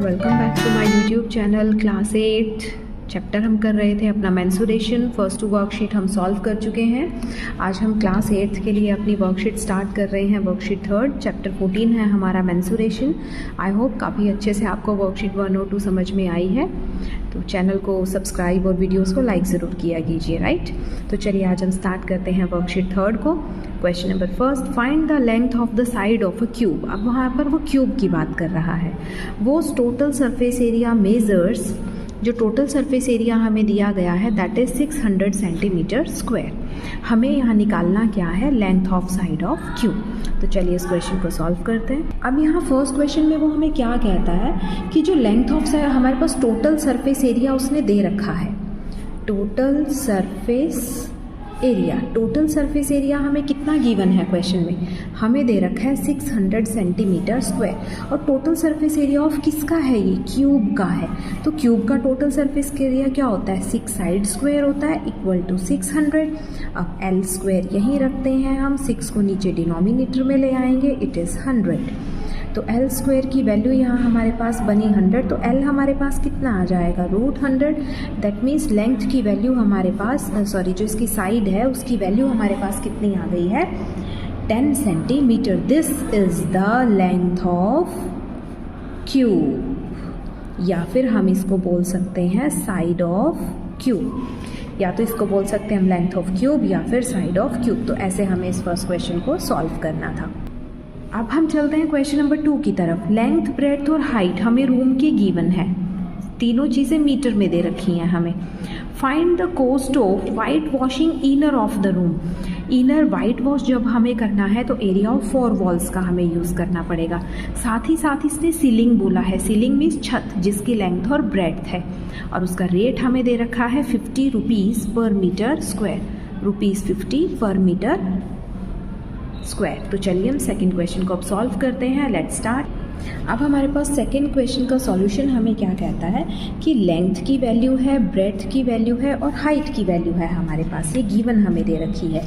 Welcome back to my YouTube channel. Class 8 chapter हम कर रहे थे अपना मेंसुरेशन। फर्स्ट टू वर्कशीट हम सॉल्व कर चुके हैं। आज हम क्लास 8 के लिए अपनी वर्कशीट स्टार्ट कर रहे हैं। वर्कशीट 3 चैप्टर 14 है हमारा मेंसुरेशन। आई होप काफ़ी अच्छे से आपको वर्कशीट 1 और 2 समझ में आई है। तो चैनल को सब्सक्राइब और वीडियोस को लाइक ज़रूर किया कीजिए, राइट। तो चलिए आज हम स्टार्ट करते हैं वर्कशीट 3 को। Question number first, find the length of the side of a cube. अब वहाँ पर वो क्यूब की बात कर रहा है। वो टोटल सरफेस एरिया मेजर्स, जो टोटल सरफेस एरिया हमें दिया गया है दैट इज 600 सेंटीमीटर स्क्वायर। हमें यहाँ निकालना क्या है, length of side of cube. तो चलिए इस क्वेश्चन को सॉल्व करते हैं। अब यहाँ फर्स्ट क्वेश्चन में वो हमें क्या कहता है कि जो लेंथ ऑफ साइड हमारे पास टोटल सरफेस एरिया उसने दे रखा है। टोटल सरफेस एरिया हमें कितना गिवन है क्वेश्चन में, हमें दे रखा है 600 सेंटीमीटर स्क्वायर। और टोटल सरफेस एरिया ऑफ किसका है, ये क्यूब का है। तो क्यूब का टोटल सरफेस एरिया क्या होता है, 6 साइड स्क्वायर होता है इक्वल टू 600। अब एल स्क्वायर यहीं रखते हैं हम, 6 को नीचे डिनोमिनेटर में ले आएंगे, इट इज़ 100। तो एल स्क्वायर की वैल्यू यहाँ हमारे पास बनी 100, तो एल हमारे पास कितना आ जाएगा, √100। दैट मीन्स लेंथ की वैल्यू हमारे पास जो इसकी साइड है उसकी वैल्यू हमारे पास कितनी आ गई है, 10 centimetre. This is the length of cube, या फिर हम इसको बोल सकते हैं साइड ऑफ क्यूब, या तो इसको बोल सकते हैं हम लेंथ ऑफ क्यूब या फिर साइड ऑफ क्यूब। तो ऐसे हमें इस फर्स्ट क्वेश्चन को सॉल्व करना था। अब हम चलते हैं क्वेश्चन नंबर 2 की तरफ। लेंथ, ब्रेड्थ और हाइट हमें रूम की गिवन है, तीनों चीज़ें मीटर में दे रखी हैं हमें। Find the cost of white washing inner of the room. Inner white wash जब हमें करना है तो एरिया ऑफ 4 वॉल्स का हमें यूज़ करना पड़ेगा। साथ ही साथ इसने सीलिंग बोला है, सीलिंग मीन्स छत जिसकी लेंथ और ब्रेड्थ है, और उसका रेट हमें दे रखा है 50 रुपीज़ पर मीटर स्क्वायर, ₹50 पर मीटर स्क्वायर। तो चलिए हम सेकंड क्वेश्चन को अब सॉल्व करते हैं। Let's start. अब हमारे पास सेकंड क्वेश्चन का सॉल्यूशन हमें क्या कहता है कि लेंथ की वैल्यू है, ब्रेड्थ की वैल्यू है और हाइट की वैल्यू है हमारे पास, ये गिवन हमें दे रखी है।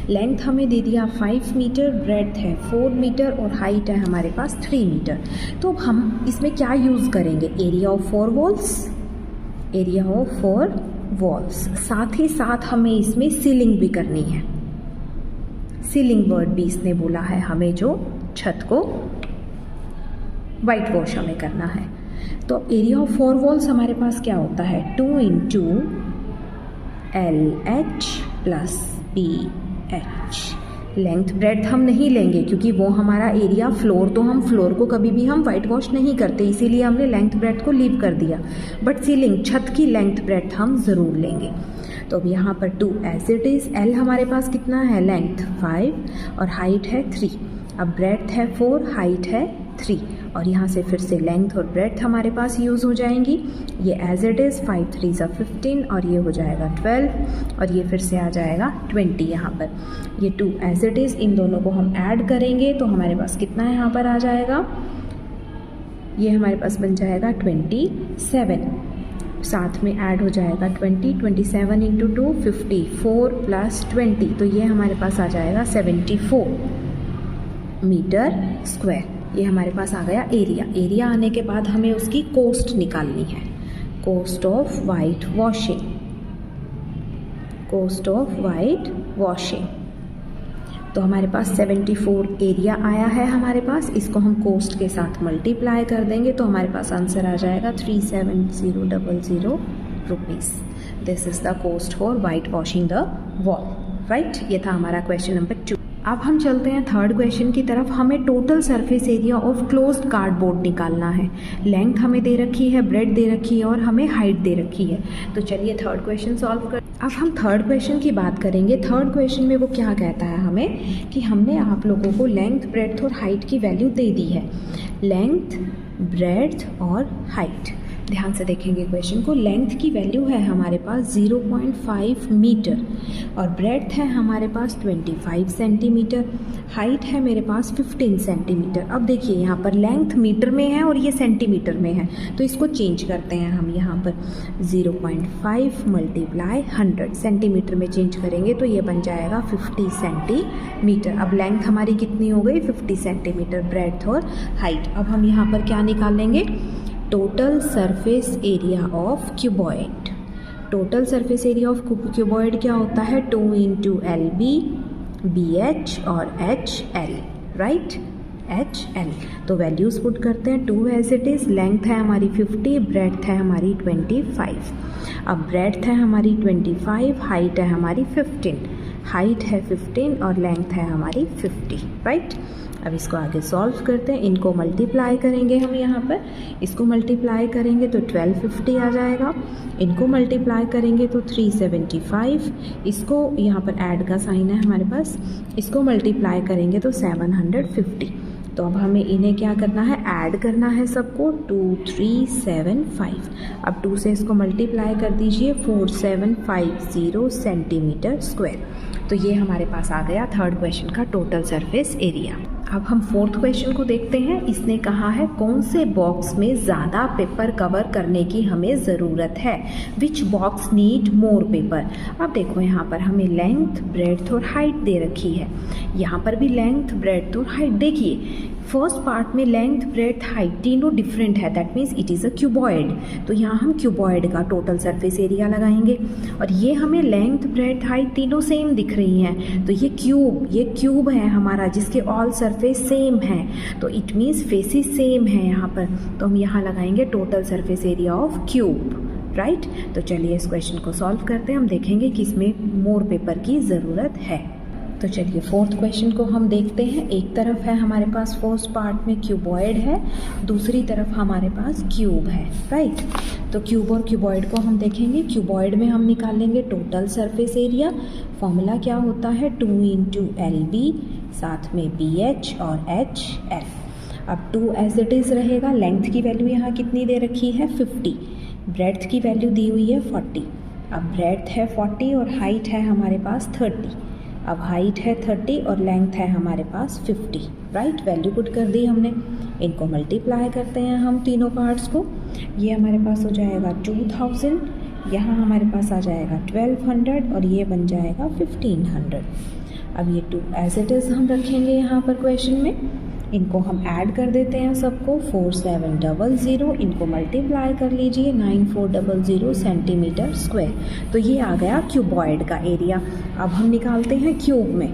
लेंथ हमें दे दिया 5 मीटर, ब्रेड्थ है 4 मीटर और हाइट है हमारे पास 3 मीटर। तो हम इसमें क्या यूज़ करेंगे, एरिया ऑफ 4 वॉल्स। साथ ही साथ हमें इसमें सीलिंग भी करनी है। सीलिंग वर्ड भी इसने बोला है हमें, जो छत को वाइट वॉश हमें करना है। तो एरिया ऑफ 4 वॉल्स हमारे पास क्या होता है, 2 × LH + BH। लेंथ ब्रेड्थ हम नहीं लेंगे क्योंकि वो हमारा एरिया तो हम फ्लोर को कभी भी हम वाइट वॉश नहीं करते, इसीलिए हमने लेंथ ब्रेड्थ को लीव कर दिया। बट सीलिंग छत की लेंथ ब्रेड्थ हम ज़रूर लेंगे। तो अब यहाँ पर 2 एज इट इज़। एल हमारे पास कितना है, लेंथ 5 और हाइट है 3। अब ब्रेड्थ है 4, हाइट है 3, और यहाँ से फिर से लेंथ और ब्रेड्थ हमारे पास यूज़ हो जाएंगी। ये एज इट इज़ 5 × 3 = 15 और ये हो जाएगा 12 और ये फिर से आ जाएगा 20 यहाँ पर। ये 2 एज इट इज़, इन दोनों को हम ऐड करेंगे तो हमारे पास कितना यहाँ पर आ जाएगा, ये हमारे पास बन जाएगा 27। साथ में ऐड हो जाएगा 20, 27 × 2 54 + 20, तो ये हमारे पास आ जाएगा 74 मीटर स्क्वायर। ये हमारे पास आ गया एरिया। एरिया आने के बाद हमें उसकी कॉस्ट निकालनी है, कॉस्ट ऑफ वाइट वॉशिंग। तो हमारे पास 74 एरिया आया है हमारे पास, इसको हम कॉस्ट के साथ मल्टीप्लाई कर देंगे तो हमारे पास आंसर आ जाएगा 37000 rupees. This is the cost for white washing the wall, right. ये था हमारा क्वेश्चन नंबर 2। अब हम चलते हैं थर्ड क्वेश्चन की तरफ। हमें total surface area of closed cardboard निकालना है। लेंथ हमें दे रखी है, ब्रेड्थ दे रखी है और हमें हाइट दे रखी है। तो चलिए थर्ड क्वेश्चन सॉल्व कर। अब हम थर्ड क्वेश्चन की बात करेंगे। थर्ड क्वेश्चन में वो क्या कहता है हमें कि हमने आप लोगों को लेंथ, ब्रेड्थ और हाइट की वैल्यू दे दी है। लेंथ, ब्रेड्थ और हाइट, ध्यान से देखेंगे क्वेश्चन को। लेंथ की वैल्यू है हमारे पास 0.5 मीटर और ब्रेड्थ है हमारे पास 25 सेंटीमीटर, हाइट है मेरे पास 15 सेंटीमीटर। अब देखिए यहाँ पर लेंथ मीटर में है और ये सेंटीमीटर में है, तो इसको चेंज करते हैं हम। यहाँ पर 0.5 × 100 सेंटीमीटर में चेंज करेंगे तो ये बन जाएगा 50 सेंटीमीटर। अब लेंथ हमारी कितनी हो गई, 50 सेंटीमीटर, ब्रेड्थ और हाइट। अब हम यहाँ पर क्या निकालेंगे, total surface area of cuboid. Total surface area of cuboid क्या होता है? 2 × LB, BH और HL, राइट, HL। तो वैल्यूज़ पुट करते हैं। 2 एज इट इज़, लेंथ है हमारी 50, ब्रेड्थ है हमारी 25। अब ब्रेड्थ है हमारी 25, हाइट है हमारी 15, हाइट है 15 और लेंथ है हमारी 50, राइट। अब इसको आगे सॉल्व करते हैं। इनको मल्टीप्लाई करेंगे हम यहाँ पर, इसको मल्टीप्लाई करेंगे तो 1250 आ जाएगा, इनको मल्टीप्लाई करेंगे तो 375, इसको यहाँ पर ऐड का साइन है हमारे पास, इसको मल्टीप्लाई करेंगे तो 750। तो अब हमें इन्हें क्या करना है? ऐड करना है सबको। 2375। अब 2 से इसको मल्टीप्लाई कर दीजिए, 4750 सेंटीमीटर स्क्वायर। तो ये हमारे पास आ गया थर्ड क्वेश्चन का टोटल सरफेस एरिया। अब हम फोर्थ क्वेश्चन को देखते हैं। इसने कहा है कौन से बॉक्स में ज़्यादा पेपर कवर करने की हमें ज़रूरत है? Which box need more paper? अब देखो यहाँ पर हमें लेंथ, ब्रेड्थ और हाइट दे रखी है। यहाँ पर भी लेंथ, ब्रेड्थ और हाइट देखिए। फर्स्ट पार्ट में लेंथ, ब्रेड्थ, हाइट तीनों डिफरेंट है, that means it is a cuboid. तो यहाँ हम क्यूबॉइड का टोटल सरफेस एरिया लगाएंगे और ये हमें लेंथ, ब्रेड्थ, हाइट तीनों सेम दिख रही हैं। तो ये क्यूब है हमारा जिसके ऑल सरफेस सेम है, तो इट मीन्स फेसेस सेम है यहाँ पर। तो हम यहाँ लगाएंगे total surface area of cube, right. तो चलिए इस क्वेश्चन को सॉल्व करते हैं। हम देखेंगे कि इसमें मोर पेपर की ज़रूरत है। तो चलिए फोर्थ क्वेश्चन को हम देखते हैं। एक तरफ है हमारे पास फर्स्ट पार्ट में क्यूबॉइड है, दूसरी तरफ हमारे पास क्यूब है, राइट। तो क्यूब और क्यूबॉइड को हम देखेंगे। क्यूबॉइड में हम निकालेंगे टोटल सरफेस एरिया। फॉर्मूला क्या होता है? 2 × LB, साथ में BH और HL। अब 2 एज इट इज़ रहेगा। लेंथ की वैल्यू यहाँ कितनी दे रखी है? 50। ब्रेड्थ की वैल्यू दी हुई है 40। अब ब्रेड्थ है 40 और हाइट है हमारे पास 30। अब हाइट है 30 और लेंथ है हमारे पास 50, राइट। वैल्यू पुट कर दी हमने। इनको मल्टीप्लाई करते हैं हम तीनों पार्ट्स को। ये हमारे पास हो जाएगा 2000, यहाँ हमारे पास आ जाएगा 1200 और ये बन जाएगा 1500। अब ये 2 एज इट इज़ हम रखेंगे यहाँ पर क्वेश्चन में। इनको हम ऐड कर देते हैं सबको। 4700, इनको मल्टीप्लाई कर लीजिए, 9400 सेंटीमीटर स्क्वायर। तो ये आ गया क्यूबॉइड का एरिया। अब हम निकालते हैं क्यूब में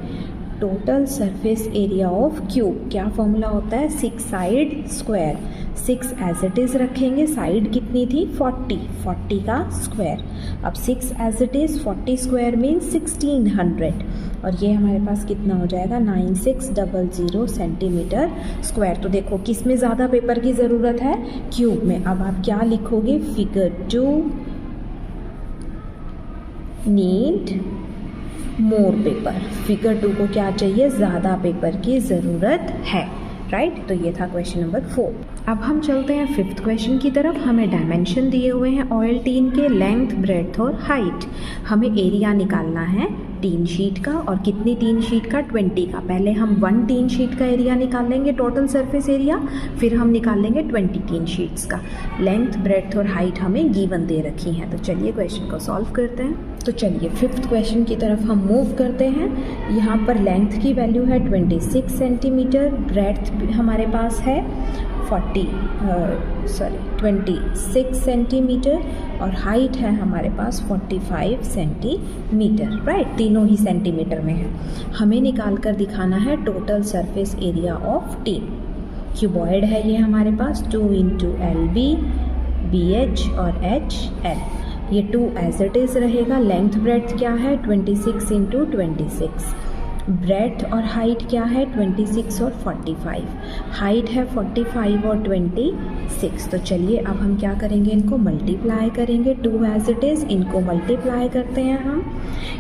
total surface area of cube. क्या फॉर्मूला होता है? 6 side square. 6 as it is रखेंगे। साइड कितनी थी? 40 का स्क्वायर। अब 6 as it is, 40 square means 1600 और ये हमारे पास कितना हो जाएगा? 9600 सेंटीमीटर स्क्वायर। तो देखो किस में ज़्यादा पेपर की ज़रूरत है? क्यूब में। अब आप क्या लिखोगे? Figure 2 need more paper. Figure 2 को क्या चाहिए? ज़्यादा पेपर की ज़रूरत है, राइट। तो ये था क्वेश्चन नंबर 4। अब हम चलते हैं फिफ्थ क्वेश्चन की तरफ। हमें डायमेंशन दिए हुए हैं ऑयल टीन के, लेंथ, ब्रेड्थ और हाइट। हमें एरिया निकालना है टीन शीट का, और कितनी टीन शीट का? 20 का। पहले हम 1 टीन शीट का एरिया निकाल लेंगे टोटल सरफेस एरिया, फिर हम निकाल लेंगे 20 टीन शीट्स का। लेंथ, ब्रेड्थ और हाइट हमें गिवन दे रखी हैं। तो चलिए क्वेश्चन को सॉल्व करते हैं। तो चलिए फिफ्थ क्वेश्चन की तरफ हम मूव करते हैं। यहाँ पर लेंथ की वैल्यू है 26 सेंटीमीटर, ब्रेड्थ हमारे पास है 26 सेंटीमीटर और हाइट है हमारे पास 45 सेंटीमीटर, राइट। तीनों ही सेंटीमीटर में है। हमें निकाल कर दिखाना है total surface area of tin. Cuboid है ये हमारे पास। 2 × LB, BH और HL। ये 2 एज इट इज़ रहेगा। लेंथ, ब्रेड्थ क्या है? 26 × 26। ब्रेड्थ और हाइट क्या है? 26 और 45। हाइट है 45 और 26। तो चलिए अब हम क्या करेंगे? इनको मल्टीप्लाई करेंगे। 2 एज इट इज़, इनको मल्टीप्लाई करते हैं हम।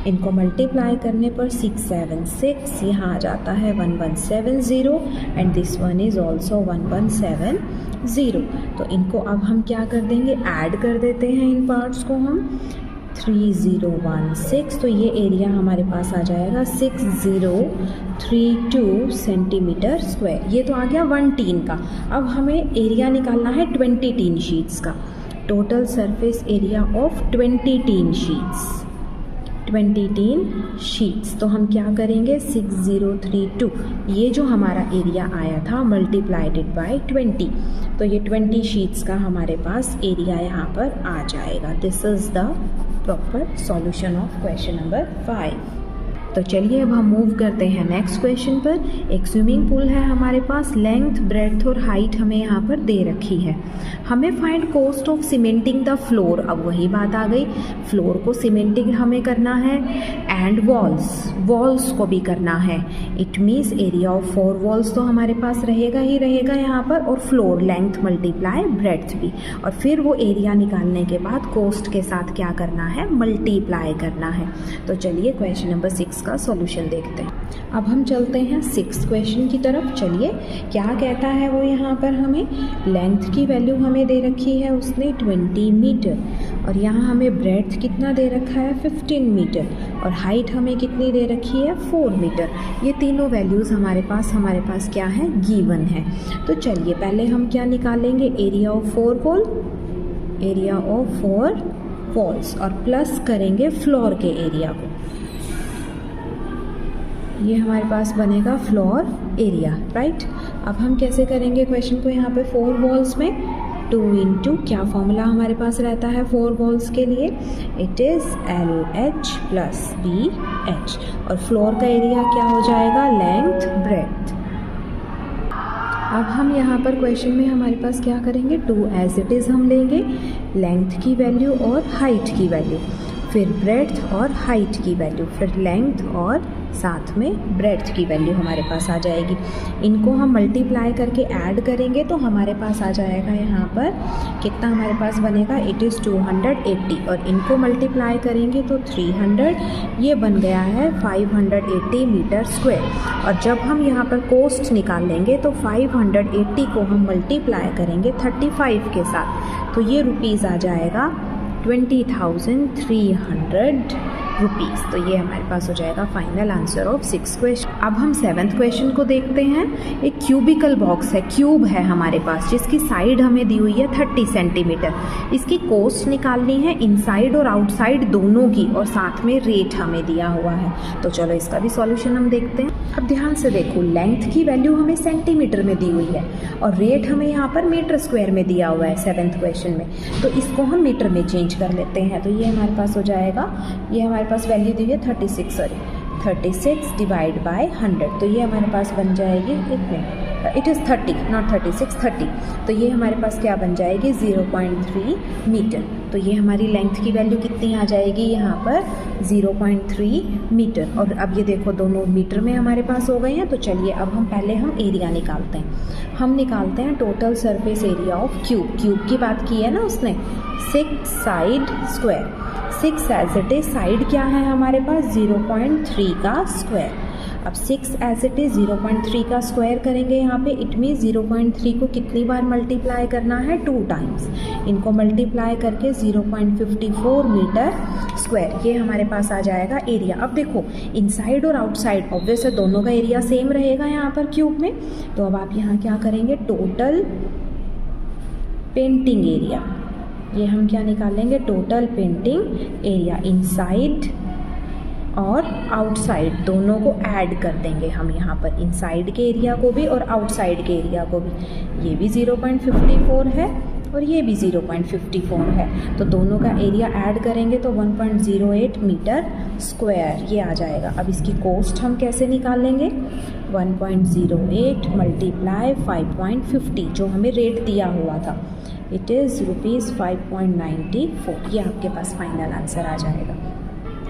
इनको मल्टीप्लाई करने पर 6 7 6, यहाँ आ जाता है 1170 and this one is also 1170। तो इनको अब हम क्या कर देंगे? ऐड कर देते हैं इन पार्ट्स को हम। 3016, तो ये एरिया हमारे पास आ जाएगा 6032 सेंटीमीटर स्क्वायर। ये तो आ गया 1 टीन का। अब हमें एरिया निकालना है 20 टीन शीट्स का। Total surface area of 20 tin sheets. 23 sheets. तो हम क्या करेंगे 6032, ये जो हमारा एरिया आया था मल्टीप्लाइड बाय 20, तो ये 20 शीट्स का हमारे पास एरिया यहाँ पर आ जाएगा। This is the proper solution of question number 5। तो चलिए अब हम मूव करते हैं नेक्स्ट क्वेश्चन पर। एक स्विमिंग पूल है हमारे पास, लेंथ ब्रेड्थ और हाइट हमें यहाँ पर दे रखी है। हमें find cost of cementing the floor. अब वही बात आ गई, फ्लोर को सीमेंटिंग हमें करना है एंड वॉल्स को भी करना है। It means area of 4 walls तो हमारे पास रहेगा ही रहेगा यहाँ पर, और फ्लोर लेंथ मल्टीप्लाई ब्रेड्थ भी, और फिर वो एरिया निकालने के बाद कॉस्ट के साथ क्या करना है, मल्टीप्लाई करना है। तो चलिए क्वेश्चन नंबर 6 का सॉल्यूशन देखते हैं। अब हम चलते हैं 6th क्वेश्चन की तरफ। चलिए क्या कहता है वो यहाँ पर, हमें लेंथ की वैल्यू हमें दे रखी है उसने 20 मीटर, और यहाँ हमें ब्रेड्थ कितना दे रखा है 15 मीटर, और हाइट हमें कितनी दे रखी है 4 मीटर। ये तीनों वैल्यूज़ हमारे पास क्या है, गिवन है। तो चलिए पहले हम क्या निकालेंगे, एरिया ऑफ 4 वॉल्स और प्लस करेंगे फ्लोर के एरिया को। ये हमारे पास बनेगा फ्लोर एरिया, राइट। अब हम कैसे करेंगे क्वेश्चन को, यहाँ पे 4 वॉल्स में 2 इंटू क्या फॉर्मूला हमारे पास रहता है 4 वॉल्स के लिए, it is LH plus BH, और फ्लोर का एरिया क्या हो जाएगा, लेंथ ब्रेड्थ। अब हम यहाँ पर क्वेश्चन में हमारे पास क्या करेंगे, 2 एज इट इज़ हम लेंगे, लेंथ की वैल्यू और हाइट की वैल्यू, फिर ब्रेड्थ और हाइट की वैल्यू, फिर लेंथ और साथ में ब्रेड्थ की वैल्यू हमारे पास आ जाएगी। इनको हम मल्टीप्लाई करके ऐड करेंगे तो हमारे पास आ जाएगा यहाँ पर कितना हमारे पास बनेगा, इट इज़ 280, और इनको मल्टीप्लाई करेंगे तो 300, ये बन गया है 580 मीटर स्क्वायर। और जब हम यहाँ पर कॉस्ट निकाल लेंगे तो 580 को हम मल्टीप्लाई करेंगे 35 के साथ, तो ये रुपीज़ आ जाएगा 20,300 रुपीज़। तो ये हमारे पास हो जाएगा final answer of 6th question. अब हम 7th क्वेश्चन को देखते हैं। एक क्यूबिकल बॉक्स है, क्यूब है हमारे पास, जिसकी साइड हमें दी हुई है 30 सेंटीमीटर। इसकी कॉस्ट निकालनी है इनसाइड और आउटसाइड दोनों की, और साथ में रेट हमें दिया हुआ है। तो चलो इसका भी सॉल्यूशन हम देखते हैं। अब ध्यान से देखो, लेंथ की वैल्यू हमें सेंटीमीटर में दी हुई है और रेट हमें यहाँ पर मीटर स्क्वायर में दिया हुआ है 7th क्वेश्चन में, तो इसको हम मीटर में चेंज कर लेते हैं। तो ये हमारे पास हो जाएगा, ये हमारे पास वैल्यू दी हुई है 36 डिवाइड बाय 100, तो ये हमारे पास बन जाएगी, एक मिनट, इट इज़ 30 नॉट 36, 30, तो ये हमारे पास क्या बन जाएगी 0.3 मीटर। तो ये हमारी लेंथ की वैल्यू कितनी आ जाएगी यहाँ पर 0.3 मीटर। और अब ये देखो दोनों मीटर में हमारे पास हो गए हैं। तो चलिए अब हम पहले एरिया निकालते हैं। हम निकालते हैं total surface area of cube की बात की है ना उसने, 6 side square, 6 as it is, side क्या है हमारे पास 0.3 का स्क्वायर। अब 6 एज इट इज 0.3 का स्क्वायर करेंगे यहाँ पे, इट मीन्स 0.3 को कितनी बार मल्टीप्लाई करना है 2 टाइम्स। इनको मल्टीप्लाई करके 0.54 मीटर स्क्वायर, ये हमारे पास आ जाएगा एरिया। अब देखो इनसाइड और आउटसाइड ऑब्वियस है दोनों का एरिया सेम रहेगा यहाँ पर क्यूब में। तो अब आप यहाँ क्या करेंगे, टोटल पेंटिंग एरिया, ये हम क्या निकालेंगे, टोटल पेंटिंग एरिया इनसाइड और आउटसाइड दोनों को ऐड कर देंगे हम यहाँ पर, इनसाइड के एरिया को भी और आउटसाइड के एरिया को भी। ये भी 0.54 है और ये भी 0.54 है, तो दोनों का एरिया ऐड करेंगे तो 1.08 मीटर स्क्वायर ये आ जाएगा। अब इसकी कॉस्ट हम कैसे निकालेंगे, 1.08 मल्टीप्लाई 5.50 जो हमें रेट दिया हुआ था, इट इज़ ₹5.94, ये आपके पास फाइनल आंसर आ जाएगा।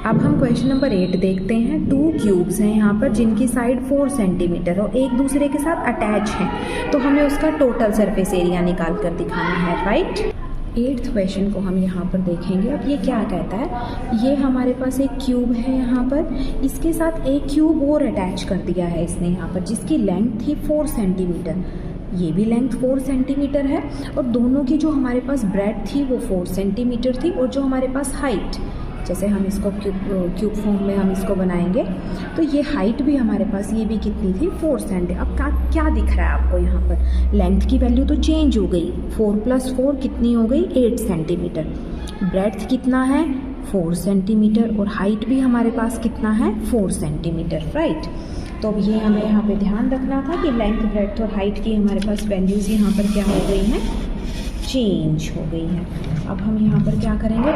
अब हम क्वेश्चन नंबर 8 देखते हैं। 2 क्यूब्स हैं यहाँ पर जिनकी साइड 4 सेंटीमीटर और एक दूसरे के साथ अटैच हैं, तो हमें उसका टोटल सरफेस एरिया निकाल कर दिखाना है, राइट। 8th क्वेश्चन को हम यहाँ पर देखेंगे। अब ये क्या कहता है, ये हमारे पास एक क्यूब है यहाँ पर, इसके साथ एक क्यूब और अटैच कर दिया है इसने यहाँ पर, जिसकी लेंथ थी 4 सेंटीमीटर, ये भी लेंथ 4 सेंटीमीटर है, और दोनों की जो हमारे पास ब्रेड थी वो 4 सेंटीमीटर थी, और जो हमारे पास हाइट, जैसे हम इसको क्यूब फॉर्म में हम इसको बनाएंगे तो ये हाइट भी हमारे पास ये भी कितनी थी 4 सेंटीमीटर। अब क्या दिख रहा है आपको यहाँ पर, लेंथ की वैल्यू तो चेंज हो गई, 4 + 4 कितनी हो गई 8 सेंटीमीटर, ब्रेड्थ कितना है 4 सेंटीमीटर और हाइट भी हमारे पास कितना है 4 सेंटीमीटर, राइट। तो अब ये हमें यहाँ पे ध्यान रखना था कि लेंथ, ब्रेड्थ और हाइट की हमारे पास वैल्यूज़ यहाँ पर क्या हो गई हैं, चेंज हो गई हैं। अब हम यहाँ पर क्या करेंगे,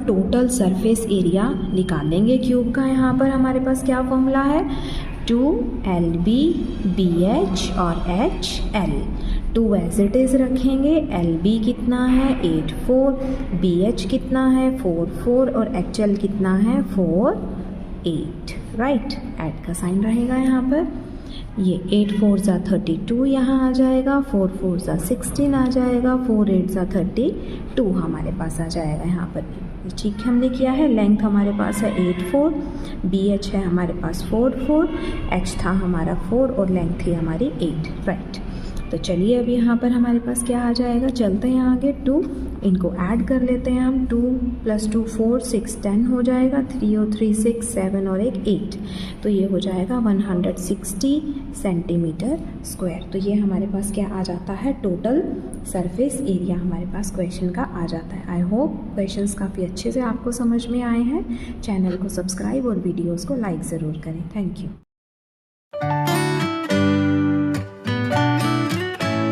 टोटल सरफेस एरिया निकालेंगे क्यूब का। यहाँ पर हमारे पास क्या फॉर्मूला है, 2LB BH और HL। 2 एज इट इज़ रखेंगे, LB कितना है 84, BH कितना है 44 और HL कितना है 48, राइट। ऐड का साइन रहेगा यहाँ पर, ये 8 4 ज़ा 32 यहाँ आ जाएगा, 4 4 ज़ा 16 आ जाएगा, 4 8 ज़ा 32 हमारे पास आ जाएगा यहाँ पर। ठीक है, हमने किया है। लेंथ हमारे पास है 84, BH है हमारे पास 44, H था हमारा 4 और लेंथ थी हमारी 8, राइट। तो चलिए अब यहाँ पर हमारे पास क्या आ जाएगा, चलते हैं आगे। 2 इनको ऐड कर लेते हैं हम, 2 + 2 4 6 10 हो जाएगा, 3 और 3 6 7 और 1 8, तो ये हो जाएगा 160 सेंटीमीटर स्क्वायर। तो ये हमारे पास क्या आ जाता है, टोटल सरफेस एरिया हमारे पास क्वेश्चन का आ जाता है। आई होप क्वेश्चंस काफ़ी अच्छे से आपको समझ में आए हैं। चैनल को सब्सक्राइब और वीडियोज़ को लाइक ज़रूर करें। Thank you.